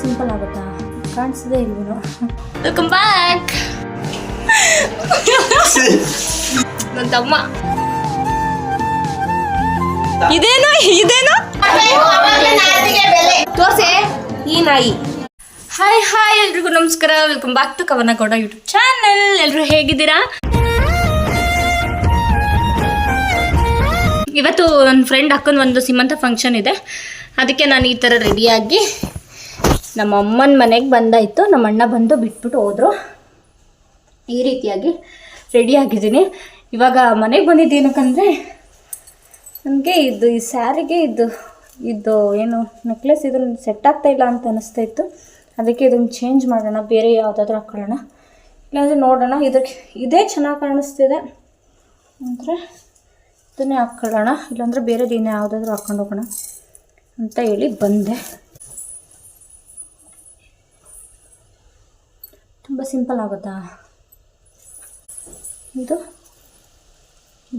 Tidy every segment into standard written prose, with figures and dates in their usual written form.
Simple ಆಗುತ್ತಾ? ಕಾಣಿಸದೇ ಇಲ್ವೇನೋ. Welcome back. ನನ್ನ ತಮ್ಮ ಇದೇನು ತೋರ್ಸೆ ಈ ನಾಯಿ. ಹಾಯ್ ಎಲ್ರಿಗೂ ನಮಸ್ಕಾರ. ವೆಲ್ಕಮ್ ಬ್ಯಾಕ್ ಟು ಕವನ ಗೌಡ ಯೂಟ್ಯೂಬ್ ಚಾನಲ್. ಎಲ್ಲರೂ ಹೇಗಿದ್ದೀರಾ? ಇವತ್ತು ನನ್ನ ಫ್ರೆಂಡ್ ಅಕ್ಕನ ಒಂದು ಸೀಮಂತ ಫಂಕ್ಷನ್ ಇದೆ, ಅದಕ್ಕೆ ನಾನು ಈ ಥರ ರೆಡಿಯಾಗಿ ನಮ್ಮ ಅಮ್ಮನ ಮನೆಗೆ ಬಂದಾಯಿತು. ನಮ್ಮ ಅಣ್ಣ ಬಂದು ಬಿಟ್ಬಿಟ್ಟು ಹೋದರು. ಈ ರೀತಿಯಾಗಿ ರೆಡಿಯಾಗಿದ್ದೀನಿ. ಇವಾಗ ಮನೆಗೆ ಬಂದಿದ್ದೇನಕ್ಕಂದರೆ ನನಗೆ ಈ ಸ್ಯಾರಿಗೆ ಇದು ಏನು ನೆಕ್ಲೆಸ್ ಇದನ್ನು ಸೆಟ್ ಆಗ್ತಾಯಿಲ್ಲ ಅಂತ ಅನ್ನಿಸ್ತಾ ಇತ್ತು. ಅದಕ್ಕೆ ಇದನ್ನು ಚೇಂಜ್ ಮಾಡೋಣ, ಬೇರೆ ಯಾವುದಾದ್ರೂ ಹಾಕೊಳ್ಳೋಣ, ಇಲ್ಲಾಂದರೆ ನೋಡೋಣ. ಇದೇ ಚೆನ್ನಾಗಿ ಕಾಣಿಸ್ತಿದೆ ಅಂದರೆ ಇದನ್ನೇ ಹಾಕ್ಕೊಳ್ಳೋಣ, ಇಲ್ಲಾಂದರೆ ಬೇರೆದು ಇನ್ನೂ ಯಾವುದಾದ್ರೂ ಹಾಕ್ಕೊಂಡು ಹೋಗೋಣ ಅಂತ ಹೇಳಿ ಬಂದೆ. ತುಂಬ ಸಿಂಪಲ್ ಆಗುತ್ತಾ? ಇದು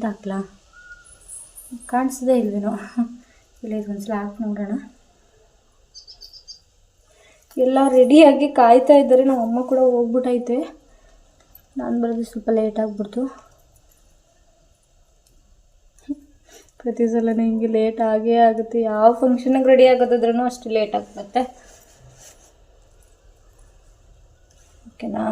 ಹಾಕ್ಲಾ? ಕಾಣಿಸದೇ ಇಲ್ವೇನೋ. ಇಲ್ಲ ಇದೊಂದ್ಸಲ ಹಾಕಿ ನೋಡೋಣ. ಎಲ್ಲ ರೆಡಿಯಾಗಿ ಕಾಯ್ತಾ ಇದ್ದಾರೆ. ನಮ್ಮ ಅಮ್ಮ ಕೂಡ ಹೋಗ್ಬಿಟ್ಟೈತೆ. ನಾನು ಬರೋದು ಸ್ವಲ್ಪ ಲೇಟ್ ಆಗಿಬಿಡ್ತು. ಪ್ರತಿ ಸಲನೇ ಹಿಂಗೆ ಲೇಟ್ ಆಗೇ ಆಗುತ್ತೆ. ಯಾವ ಫಂಕ್ಷನಿಗೆ ರೆಡಿ ಆಗೋದಾದ್ರೂ ಅಷ್ಟು ಲೇಟ್ ಆಗ್ತದೆ. ಓಕೆನಾ?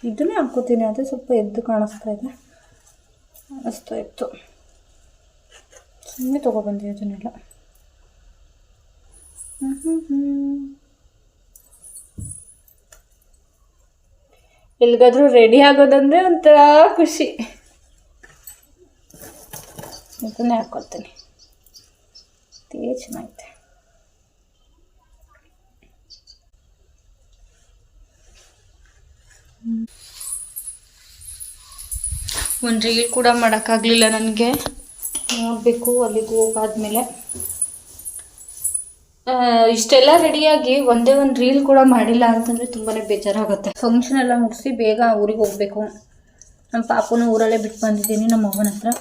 ಇದನ್ನೇ ಹಾಕ್ಕೋತೀನಿ. ಅದೇ ಸ್ವಲ್ಪ ಎದ್ದು ಕಾಣಿಸ್ತಾ ಇದೆ ಅನಿಸ್ತಾ ಇತ್ತು. ಸುಮ್ಮನೆ ತೊಗೊಬಂದೆ ಅದನ್ನೆಲ್ಲ. ಎಲ್ಲಿಗಾದ್ರೂ ರೆಡಿ ಆಗೋದಂದರೆ ಒಂಥರ ಖುಷಿ. ಇದನ್ನೇ ಹಾಕ್ಕೊಳ್ತೀನಿ. ಇದೇ ಚೆನ್ನಾಗಿದೆ. ಒಂದು ರೀಲ್ ಕೂಡ ಮಾಡೋಕ್ಕಾಗಲಿಲ್ಲ ನನಗೆ. ನೋಡಬೇಕು ಅಲ್ಲಿಗೆ ಹೋಗಾದ್ಮೇಲೆ. ಇಷ್ಟೆಲ್ಲ ರೆಡಿಯಾಗಿ ಒಂದೇ ಒಂದು ರೀಲ್ ಕೂಡ ಮಾಡಿಲ್ಲ ಅಂತಂದರೆ ತುಂಬಾ ಬೇಜಾರಾಗುತ್ತೆ. ಫಂಕ್ಷನ್ ಎಲ್ಲ ಮುಗಿಸಿ ಬೇಗ ಊರಿಗೆ ಹೋಗಬೇಕು. ನಮ್ಮ ಪಾಪುನೂ ಊರಲ್ಲೇ ಬಿಟ್ಟು ಬಂದಿದ್ದೀನಿ ನಮ್ಮ ಅವ್ವನ ಹತ್ರ.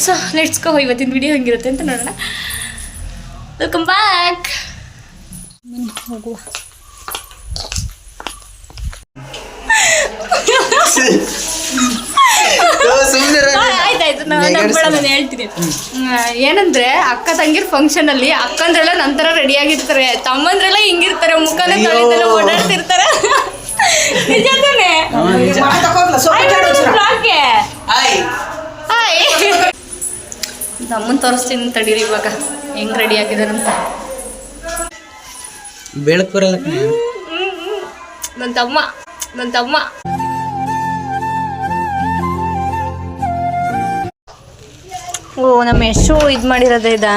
So let's go. ಇವತ್ತಿನ ವಿಡಿಯೋ ಹೆಂಗಿರುತ್ತೆ ಅಂತ ನೋಡೋಣ. Welcome back. ಹೋಗುವ. ಆಯ್ತಾಯ್ತು, ನಾನು ಹೇಳ್ತೀನಿ. ಏನಂದ್ರೆ ಅಕ್ಕ ತಂಗಿರ್ ಫಂಕ್ಷನ್ ಅಲ್ಲಿ ಅಕ್ಕಂದ್ರೆಲ್ಲ ನಂತರ ರೆಡಿ ಆಗಿರ್ತಾರೆ, ತಮ್ಮಂದ್ರೆಲ್ಲ ಹಿಂಗಿರ್ತಾರೆ, ಮುಖನ ತೊಳೆದೆಲ್ಲ ಓಡಾಡ್ತಿರ್ತಾರೆ. ನಿಜ ತಾನೆ? ನಮ್ಮನ್ ತೋರಿಸ್ತೀನಿ ತಡೀರಿ ಇವಾಗ ಹೆಂಗ್ ರೆಡಿ ಆಗಿದಾರಂತ. ಬೆಳಕೂರಲ್ಲ ನನ್ನ ತಮ್ಮ ಓ ನಮ್ಮ ಯಶು ಇದು ಮಾಡಿರೋದೇ ಇದಾ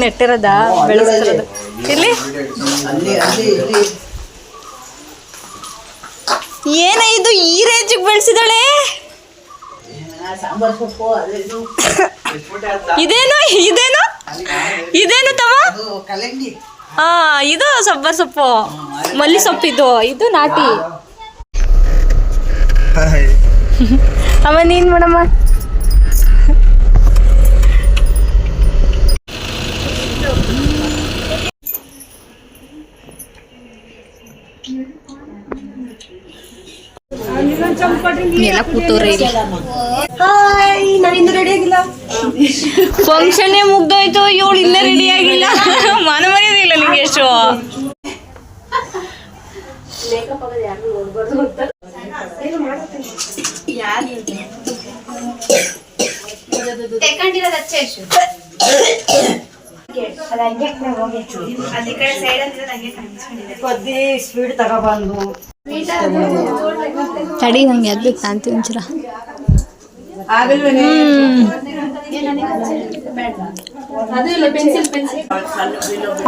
ನೆಟ್ಟಿರೋದಾ ಬೆಳೆಸ್ತಿರೋದು ಇಲ್ಲಿ. ಏನ ಇದು ಈ ರೇಂಜಿಗೆ ಬೆಳೆಸಿದಾಳೆ? ಇದೇನು ತಮ್ಮ? ಹಾ, ಇದು ಸಬ್ಬರ್ ಸೊಪ್ಪು, ಮಲ್ಲಿ ಸೊಪ್ಪಿದು, ಇದು ನಾಟಿ. ಅಮ್ಮ ನೀನ್ ಮೇಡಮ್ಮ. ಎಲ್ಲ ಕೂತವ್ರೆ ಇಲ್ಲಿ. ಫಂಕ್ಷನ್ನೇ ಮುಗ್ದೋಯ್ತು, ಇವಳು ಇನ್ನೇ ರೆಡಿ ಆಗಿಲ್ಲ. ಮಾನ ಮರ್ಯಾದಿಲ್ಲ ನಿಂಗೆ ಎಷ್ಟು. ಸ್ಪೀಡ್ ತಗೊಬಂದು ತಡಿ, ನಂಗೆ ಎದ್ಬೇಕು ಅಂತೀವಿ ಒಂಚೂರ.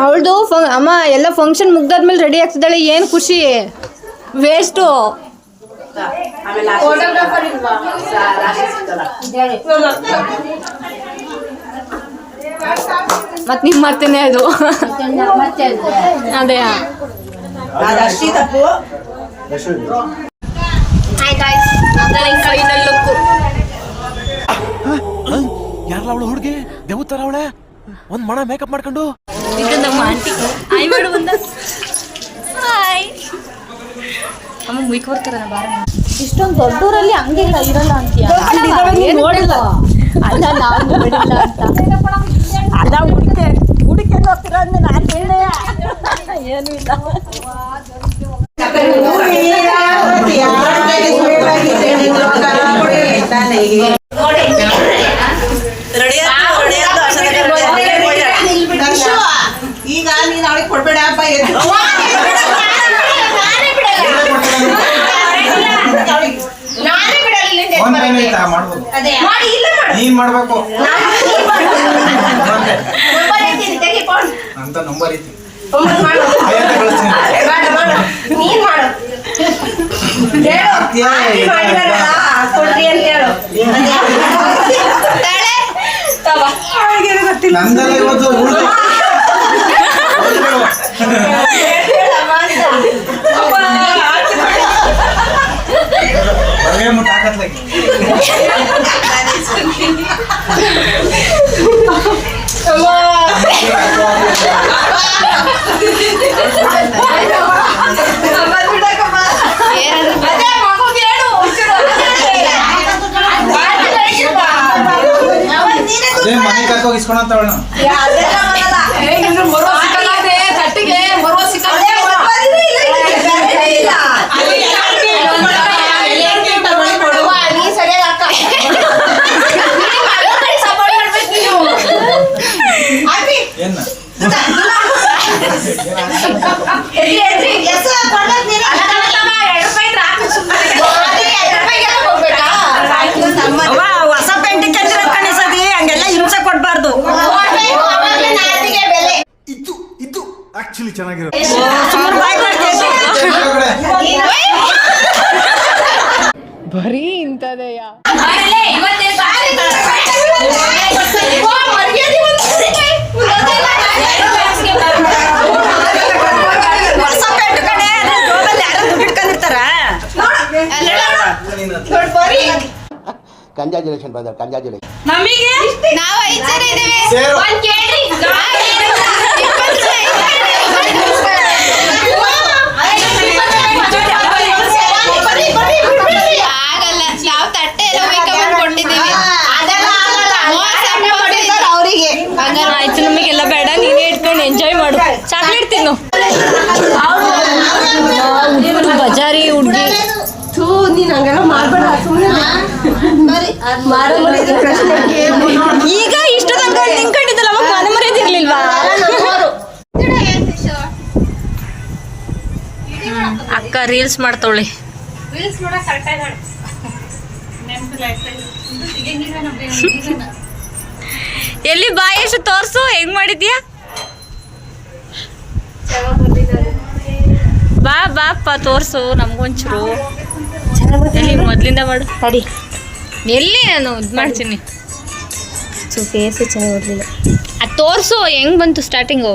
ಅವಳದು ಅಮ್ಮ ಎಲ್ಲ ಫಂಕ್ಷನ್ ಮುಗ್ದಾದ್ಮೇಲೆ ರೆಡಿ ಆಗ್ತಿದ್ದಾಳೆ. ಏನು ಖುಷಿ, ವೇಸ್ಟು. ಮತ್ತೆ ನಿಮ್ಮ ಮತ್ತೇನೆ ಅದು ಅದೇ. Hi guys, final look. ತರ ಅವಳೆ ಒಂದ್ ಮಣ ಮೇಕಪ್ ಮಾಡ್ಕೊಂಡು ಇದು ನಮ್ಮ ಆಂಟಿ ಹಾಯ್ ಮಾಡು ಬಂದ ಹಾಯ್ ಅಮ್ಮ ಮುಯ್ಕ ಬರ್ತಾರ ಬಾರ ಇಷ್ಟೊಂದು ದೊಡ್ಡೂರಲ್ಲಿ ಹಂಗೆಲ್ಲ ಇರಲ್ಲ ಅಂತೀಯ ನೋಡಿಲ್ಲ ಅಲ್ಲ ನಾವು ನೋಡಿಲ್ಲ ಅಂತ ಅದ ಹುಡುಕೆ ಹೋಗ್ತಿರ ನಾನು ಹೇಳ ಏನೂ ಇಲ್ಲ ಈಗ ನೀನ್ ಅವಳಿಗೆ ಕೊಡ್ಬೇಡ ಹಬ್ಬ ನೀನ್ ಮಾಡ್ಬೇಕು ಅಂತ ನಂಬರ್ ಐತಿ ನೀನ್ ಮಾಡು ಕೊಡ್ರಿ ಅಂತ ಹೇಳು ನಂದಲ್ಲ ಇವತ್ತು ತಾಕತ್ಲಾಗಿ ಅದೇ ಮನೆ ಕರ್ಕೋಗಿ ಇಸ್ಕೊಳಂತ ಅವಳ ಏನ ಹೊಸ ಪೇಂಟಿಂಗ್ ಕಣಿಸದಿ ಹಂಗೆಲ್ಲ ಹಿಂಸೆ ಕೊಡ್ಬಾರ್ದು ಇದು ಆಕ್ಚುಲಿ ಚೆನ್ನಾಗಿರೋ ಬರೀ ಇಂಥದೆಯಾ ಹೊಸ ಪೇಂಟ್ ಕಣೆ ಯಾರು ದುಡ್ಡು ಇಟ್ಕೊಂಡಿರ್ತಾರ ಕಂಗ್ರಾಚುಲೇಷನ್ ಬ್ರದರ್ ಕಂಗ್ರಾಚುಲೇಷನ್ ಮಮ್ಮಿಗೆ ನಾವು 5 ಜನ ಇದ್ದೀವಿ ಸೇರು. ಒಂದ್ ಕೇಳ್ರಿ ಆಗಲ್ಲ ನಾವು ತಟ್ಟೆ ಎಲ್ಲ ಬೇಕಂತ ಕೊಟ್ಟಿದ್ದೀವಿ ಅವರಿಗೆ ಆಯ್ತು ನಮಗೆಲ್ಲ ಬೇಡ ನೀನೇ ಇಟ್ಕೊಂಡು ಎಂಜಾಯ್ ಮಾಡು ಚಾಕ್ಲೇಟ್ ತಿನ್ನು ಉಟ್ಟು ಬಜಾರಿ ಹುಡ್ಗಿ ನೀನ್ ಹಂಗೆಲ್ಲ ಮಾಡ್ಬೇಡ ಈಗ ಇಷ್ಟ ತನಕ ನಿಂತ್ಕೊಂಡಿದ್ದಲ್ಲ ಅವಾಗ ಮನೆ ಮರೆಯೋದಿರ್ಲಿಲ್ವಾ ಅಕ್ಕ ರೀಲ್ಸ್ ಮಾಡ್ತಾವಳಿ ಎಲ್ಲಿ ಬಾಯಷ್ಟು ತೋರ್ಸು ಹೆಂಗ್ ಮಾಡಿದ್ಯಾ ಬಾ ಬಾಪ್ಪ ತೋರ್ಸು ನಮ್ಗೊಂಚೂರು ಎಲ್ಲಿ ಮೊದ್ಲಿಂದ ಮಾಡು ಸರಿ ಎಲ್ಲಿ ನಾನು ಇದು ಮಾಡ್ತೀನಿ ಫೇಸ್ ಚೆನ್ನಾಗಿ ಓದಲಿಲ್ಲ ಅದು ತೋರ್ಸು ಹೆಂಗ್ ಬಂತು ಸ್ಟಾರ್ಟಿಂಗು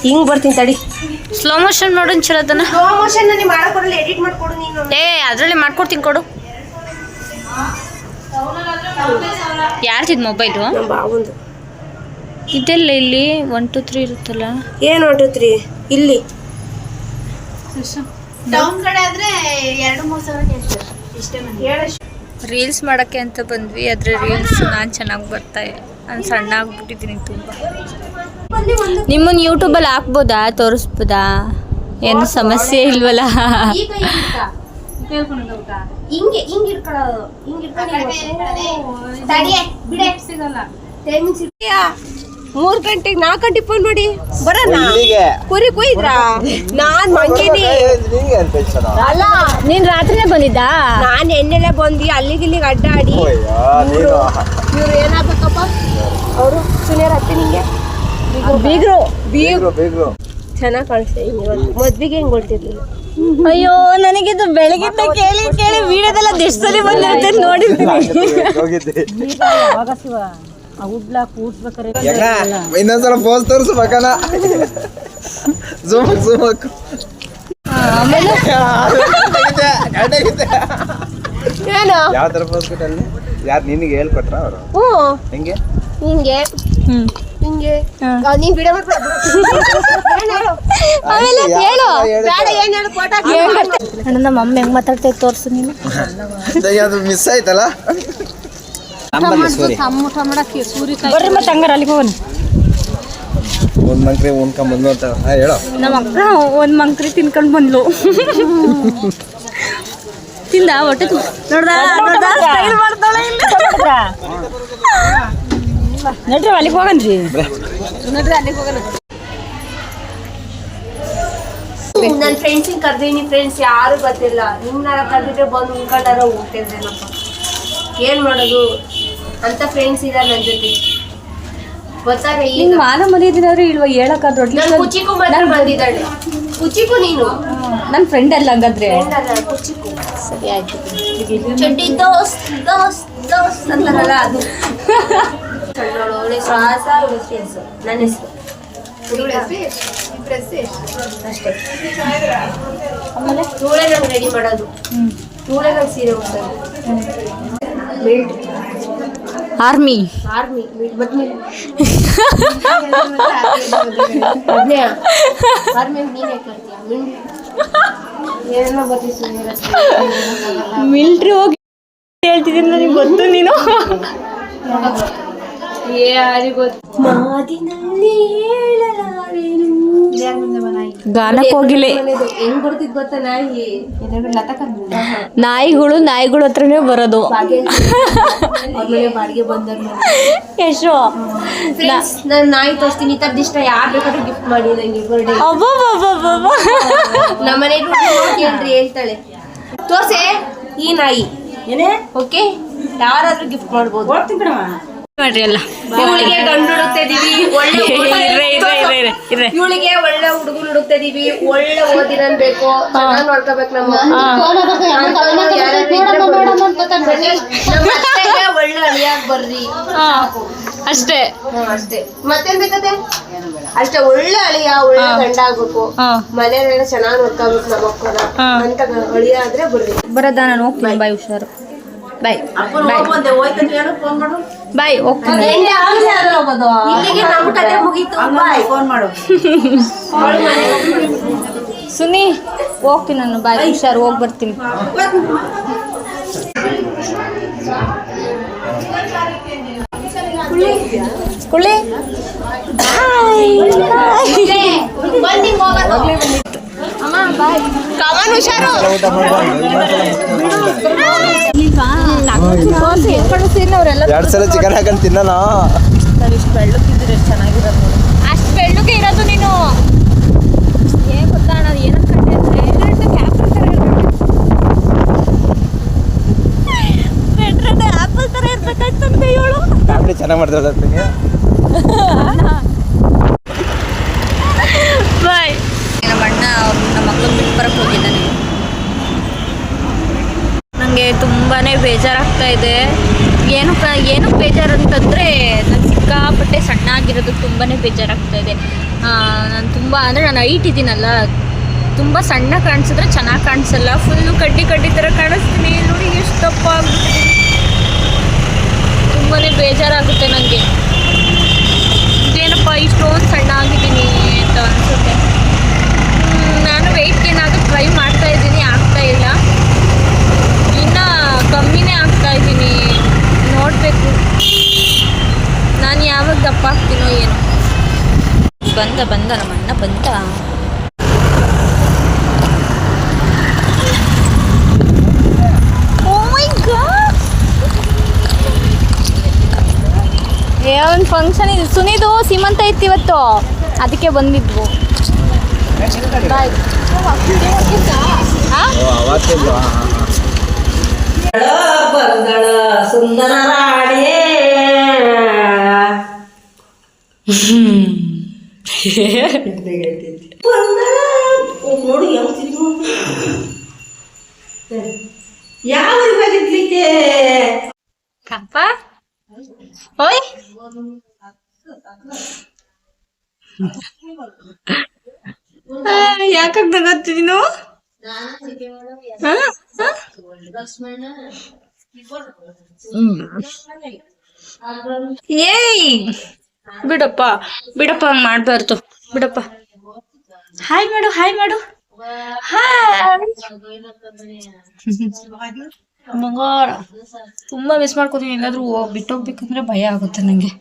ಹಿಂಗ್ ಬರ್ತೀನಿ ತಡಿ ಸ್ಲೋ ಮೋಷನ್ ನೋಡೋಣ ಚಲೋ ಅದನ್ನ ಸ್ಲೋ ಮೋಷನ್ ನೀ ಮಾಡ್ಕೊಡಲ್ಲ ಎಡಿಟ್ ಮಾಡ್ಕೊಡು ನೀನು ಅದರಲ್ಲಿ ಮಾಡ್ಕೊಡ್ತೀನಿ ಕೊಡು ಯಾರ್ದಿದ್ ಮೊಬೈಲು ನಮ್ಮ ಬಾವಂದು ಇದೆಲ್ಲ ಇಲ್ಲಿ 1 2 3 ಇರುತ್ತಲ್ಲ ಏನು 1 2 3 ಇಲ್ಲಿ ಟೌನ್ ಕಡೆ ಆದ್ರೆ 2-3 ಸಾವಿರ ಇಷ್ಟೇ ರೀಲ್ಸ್ ಮಾಡೋಕ್ಕೆ ಅಂತ ಬಂದ್ವಿ ಆದರೆ ರೀಲ್ಸ್ ನಾನು ಚೆನ್ನಾಗಿ ಬರ್ತಾ ಇಲ್ಲ ನಾನು ಸಣ್ಣ ಆಗ್ಬಿಟ್ಟಿದ್ದೀನಿ ತುಂಬ ನಿಮ್ಮನ್ನು ಯೂಟ್ಯೂಬಲ್ಲಿ ಹಾಕ್ಬೋದಾ ತೋರಿಸ್ಬೋದಾ ಏನು ಸಮಸ್ಯೆ ಇಲ್ವಲ್ಲ ಈಗ ಹಿಂಗೆ ಹಿಂಗೆ ಇಟ್ಕೊಳ್ಳೋದು ಹಿಂಗೆ ಇಟ್ಕೊಂಡು ತಡಿಯೇ ಬಿಡೆ ಸಿಗಲ್ಲ ಟೈಮಿಂಗ್ 3 ಗಂಟೆಗೆ 4 ಗಂಟೆಗೆ ಫೋನ್ ಮಾಡಿ ಬರೋಣ ಇಲ್ಲಿಗೆ ಕುರಿ ಕುಯ್ದ್ರಾ ನಾನ್ ಮಂಗಿನಿ ನಿಂಗೆ ಅನ್ಪಿಸೋಣ ಅಲ್ಲ ನೀನು ರಾತ್ರಿನೇ ಬಂದಿದ್ದಾ ನಾನ್ ಎಣ್ಣೆಲೆ ಬಂದು ಅಲ್ಲಿಗಿಲ್ಲಿಗೆ ಅಡ್ಡಾಡಿ ನೀನು ಇವ್ರು ಏನಾಗ್ಬೇಕಪ್ಪ ಅವರು ಸುನಿಯರ್ ಹತ್ತಿ ನಿಂಗೆ ಬೀಗ್ರು ಬೇಗ್ರು ಬೇಗ್ರು ಚೆನ್ನಾಗಿ ಕಾಣಿಸ್ತಾ ಇವತ್ತು ಮದ್ವೆಗೆ ಹೆಂಗ್ ಹೊಡ್ತಿರ್ಲಿಲ್ಲ ಅಯ್ಯೋ ನನಗಿದು ಬೆಳಗಿಂದ ಕೇಳಿ ಕೇಳಿ ವಿಡಿಯೋದೆಲ್ಲ ದಿಷ್ಟದಲ್ಲಿ ಬಂದಿರುತ್ತೆ ನೋಡಿದ್ದೀನಿ ಹೋಗಿದ್ದೆ ಕೂಡ್ಸ್ಬೇಕಾರೆ ಇನ್ನೊಂದ್ಸಲ ಪೋಸ್ ತೋರಿಸು ಮಕನ ಝೂಮಕ್ ಆಮೇಲೆ ಏನು ಯಾವ ತರ ಪೋಸ್ ಕೊಟ್ಟಲ್ಲಿ ಯಾರು ನಿನಗೆ ಹೇಳ್ಕೊಟ್ರ ಅವರು ಹ್ಞೂ ಹೆಂಗೆ ಹಿಂಗೆ ಹ್ಮ್ ಹಿಂಗೆ ನೀನ್ ವಿಡಿಯೋ ಮಾಡ್ಬಿಡು ಆಮೇಲೆ ಯಾವ ಹೇಳು ತರ ಹೇಳಿದ್ದು? ಬೇಡ ಏನ್ ಹೇಳು ಫೋಟೋ ಅಣ್ಣ ನಮ್ಮ ಅಮ್ಮ ಹೆಂಗ್ ಮಾತಾಡ್ತೈತೆ ತೋರ್ಸು ನೀನು. ಅದು ಮಿಸ್ ಆಯ್ತಲ್ಲ ಬರ್ರಿ ಮತ್ತೆ ಹಂಗಾರ ಅಲ್ಲಿಗೆ ಹೋಗೋಣ. ಒಂದ್ ಮಂಕ್ರಿ ಉಣ್ಕೊಂಡ್ ಬಂದು ಅಂತ ಹೇಳೋ ನಮ್ಮ ಅಕ್ಕ ಒಂದ್ ಮಂಕ್ರಿ ತಿನ್ಕೊಂಡ್ ಬಂದ್ಲು. ತಿಂದ ಹೊಟ್ಟೆ ನಡ್ರಿ ಅಲ್ಲಿಗೆ ಹೋಗನ್ರಿ. ನನ್ನ ಫ್ರೆಂಡ್ಸಿಗೆ ಕರ್ದೀನಿ ಫ್ರೆಂಡ್ಸ್ ಯಾರು ಗೊತ್ತಿಲ್ಲ ನಿಮ್ನಾರ ಕರ್ದಿದ್ರೆ ಬಂದು ಉಳ್ಕೊಂಡಾರ ಹೋಗ್ತಿದ್ರೇನಪ್ಪ ಏನ್ ಮಾಡೋದು ಅಂತ ಫ್ರೆಂಡ್ಸ್ ಇದಾರೆ ನನ್ನ ಜೊತೆ ಗೊತ್ತಾರೆ ಈಗ ನಿಂಗೆ ಮಾನ ಮರ್ಯಾದಿನಾದ್ರು ಇಲ್ವಾ ಹೇಳಕ್ಕಾದ್ರೆ ನನ್ ಕುಚಿಕು ಮಾತ್ರ ಬಂದಿದ್ದಾಳೆ ಕುಚಿಕು ನೀನು ನನ್ನ ಫ್ರೆಂಡ್ ಅಲ್ಲ ಹಂಗಾದ್ರೆ. ಫ್ರೆಂಡ್ ಅಲ್ಲ ಕುಚಿಕು ಸರಿ ಆಯ್ತು. ಚಡ್ಡಿ ದೋಸ್ತ್ ದೋಸ್ತ್ ದೋಸ್ತ್ ಅಂತಾರಲ್ಲ ಅದು ಕಣ್ಣೋಳು ಅವಳೆ ಶ್ವಾಸ ಅವಳ ಹೆಸರು ನನ್ನ ಹೆಸರು ಅಷ್ಟೇ ಆಮೇಲೆ ಇವಳೇ ನಂಗೆ ರೆಡಿ ಮಾಡೋದು ಇವಳೇ ನಂಗೆ ಸೀರೆ ಉಡ್ಸೋದು ಆರ್ಮಿ ಆರ್ಮಿ ಮತ್ತೆ ಅದ್ನೇ ಆರ್ಮಿ ನೀನೇ ಕರ್ತೀಯ ಏನೋ ಬರ್ತೀವಿ ಮಿಲ್ಟ್ರಿ ಹೋಗಿ ಹೇಳ್ತಿದ್ದೀನಿ ನನಗೆ ಗೊತ್ತು ನೀನು. ಮಾತಿನಲ್ಲಿ ಹೇಳಲಾರೇನು ಗಾನಕ್ಕೆ ಹೋಗಿಲ್ಲ. ಹೆಂಗ್ ಬರ್ತಿದ್ ಗೊತ್ತಾ ನಾಯಿ ನಾಯಿಗಳು ಹತ್ರನೇ ಬರೋದು. ಬಾಡಿಗೆ ಬಂದವ್ರು ಎಷ್ಟು ನಾನು ನಾಯಿ ತೋರಿಸ್ತೀನಿ ಈ ತರದ್ ಇಷ್ಟ ಯಾರು ಬೇಕಾದ್ರೂ ಗಿಫ್ಟ್ ಮಾಡಿ ನಂಗೆ ಬರ್ಡೇ ಅಬ್ಬಬ್ಬಬ್ಬಬ್ಬ. ನಮ್ಮನೆಗೂ ಕೇಳ್ರಿ ಹೇಳ್ತಾಳೆ ತೋರ್ಸೆ ಈ ನಾಯಿ ಏನೇ ಓಕೆ ಯಾರಾದ್ರೂ ಗಿಫ್ಟ್ ಮಾಡ್ಬೋದು ಮಾಡ್ರಿ ಎಲ್ಲ ಇವಳಿಗೆ ಗಂಡು ಹುಡುಕ್ತಾ ಇದೀವಿ ಒಳ್ಳೆ ಇರ್ರೆ. ಇವಳಿಗೆ ಒಳ್ಳೆ ಹುಡುಗರು ಹುಡುಕ್ತಾ ಇದೀವಿ ಒಳ್ಳೆ ಓದಿರನ್ ಬೇಕು ಚೆನ್ನಾಗ್ ನೋಡ್ಕೋಬೇಕು ನಮ್ಮ ಅತ್ತೆಗೆ ಒಳ್ಳೆ ಅಳಿಯಾಗ ಬರ್ರಿ ಅಷ್ಟೇ. ಅಷ್ಟೇ ಮತ್ತೇನ್ ಬೇಕತ್ತೆ ಅಷ್ಟೇ ಒಳ್ಳೆ ಅಳಿಯ ಒಳ್ಳೆ ಗಂಡ ಆಗ್ಬೇಕು ಮನೆಯಲ್ಲೆಲ್ಲ ಚೆನ್ನಾಗ್ ನೋಡ್ಕೋಬೇಕು ನಮ್ಮ ಅಕ್ಕನ ಅಂತ ಅಳಿಯ ಆದ್ರೆ ಬರ್ರಿ ಬರೋದ ನಾನು ಹೋಗ್ತೀನಿ. ಬಾಯ್ ಹುಷಾರು. ಬಾಯ್ ಬಾಯ್ ಹೋಗ್ತೀನಿ. ಇಲ್ಲಿಗೆ ನಮ್ಮ ಕತೆ ಮುಗೀತು ಫೋನ್ ಮಾಡು ಸುನಿ ಹೋಗ್ತೀನಿ ನಾನು. ಬಾಯ್ ಹುಷಾರು ಹೋಗಿ ಬರ್ತೀನಿ. ಕುಳ್ಳಿ ಅಮ್ಮ ಬಾಯ್. ಕಮನ್ ಹುಷಾರು. ಊಟ ಮಾಡ್ಕೊಂಡು 2 ಸಲ ಚಿಕನ್ ಹಾಕೊಂಡು ತಿನ್ನೋಣ. ಇಷ್ಟು ಬೆಳ್ಳಕ್ಕಿದ್ರೆ ಚೆನ್ನಾಗಿರೋದು. ಅಷ್ಟು ಬೆಳ್ಳಗೆ ಇರೋದು ನೀನು ಏನ್ ಗೊತ್ತಾ ಅಣ್ಣ ಏನಂತ ಕಂಡೆ ಆಪಲ್ ತರ ಇರ್ಬೇಕಾಯ್ತಂತೆ ಇವಳು. ಫ್ಯಾಮಿಲಿ ಚೆನ್ನಾಗಿ ಮಾಡ್ತಾಳೆ ಬಾಯ್. ನಮ್ಮ ಅಣ್ಣ ನಮ್ಮ ಮಕ್ಕಳು ಬಿಟ್ಟು ಬರಕ್ಕೆ ಹೋಗಿದ್ದಾನೆ. ನನಗೆ ತುಂಬಾ ಬೇಜಾರಾಗ್ತಾ ಇದೆ. ಏನಕ್ಕೆ ಬೇಜಾರು ಅಂತಂದರೆ ನಾನು ಸಿಕ್ಕಾಪಟ್ಟೆ ಸಣ್ಣ ಆಗಿರೋದು ತುಂಬಾ ಬೇಜಾರಾಗ್ತಾ ಇದೆ. ನಾನು ತುಂಬ ಅಂದರೆ ನಾನು ಹೈಟ್ ಇದ್ದೀನಲ್ಲ, ತುಂಬ ಸಣ್ಣ ಕಾಣಿಸಿದ್ರೆ ಚೆನ್ನಾಗಿ ಕಾಣಿಸಲ್ಲ. ಫುಲ್ಲು ಕಡ್ಡಿ ಥರ ಕಾಣಿಸ್ತೀನಿ. ನೋಡಿ ಎಷ್ಟು ದಪ್ಪ ಆಗ್ಬಿಟ್ಟಿದ್ದೀನಿ. ತುಂಬಾ ಬೇಜಾರಾಗುತ್ತೆ ನನಗೆ. ಇದೇನಪ್ಪ ಇಷ್ಟೊಂದು ಸಣ್ಣ ಆಗಿದ್ದೀನಿ ಅಂತ ಅನಿಸುತ್ತೆ. ನಾನು ವೆಯ್ಟ್ ಗೇನ್ ಆಗೋಕ್ಕೆ ಟ್ರೈ ಮಾಡ್ತಾ ಇದ್ದೀನಿ, ಆಗ್ತಾ ಇಲ್ಲ. ಇನ್ನೂ ಕಮ್ಮಿನೇ ಆಗ್ತಾ ಇದ್ದೀನಿ. ನೋಡಬೇಕು ನಾನು ಯಾವಾಗ ದಪ್ಪ ಆಗ್ತೀನೋ ಏನೋ. ಬಂದ ನಮ್ಮ ಅಣ್ಣ ಬಂದ. ಒಂದು ಫಂಕ್ಷನ್ ಇದೆ, ಸುನಿದು ಸೀಮಂತ ಇತ್ತು ಇವತ್ತು, ಅದಕ್ಕೆ ಬಂದಿದ್ವು. ಬಾಯ್. ಸುಂದರ ರಾಣಿ ನೋಡಿ ಯಾವ ಇರ್ಲಿಕ್ಕೆ ಕಪ್ಪ ಓಯ್ ಯಾಕಾಗ ನಗತ್ತಿ ನೀನು? ಏಯ್ ಬಿಡಪ್ಪ ಬಿಡಪ್ಪ ಹಂಗ್ ಮಾಡ್ಬಾರ್ದು ಬಿಡಪ್ಪ. ಹಾಯ್ ಮಾಡು ಹಾಯ್ ಮಾಡು ಹಾಯ್. ಬಂಗಾರ ತುಂಬಾ ಮಿಸ್ ಮಾಡ್ಕೋತೀನಿ. ಎಲ್ಲಾದ್ರೂ ಬಿಟ್ಟೋಗ್ಬೇಕಂದ್ರೆ ಭಯ ಆಗುತ್ತೆ ನಂಗೆ.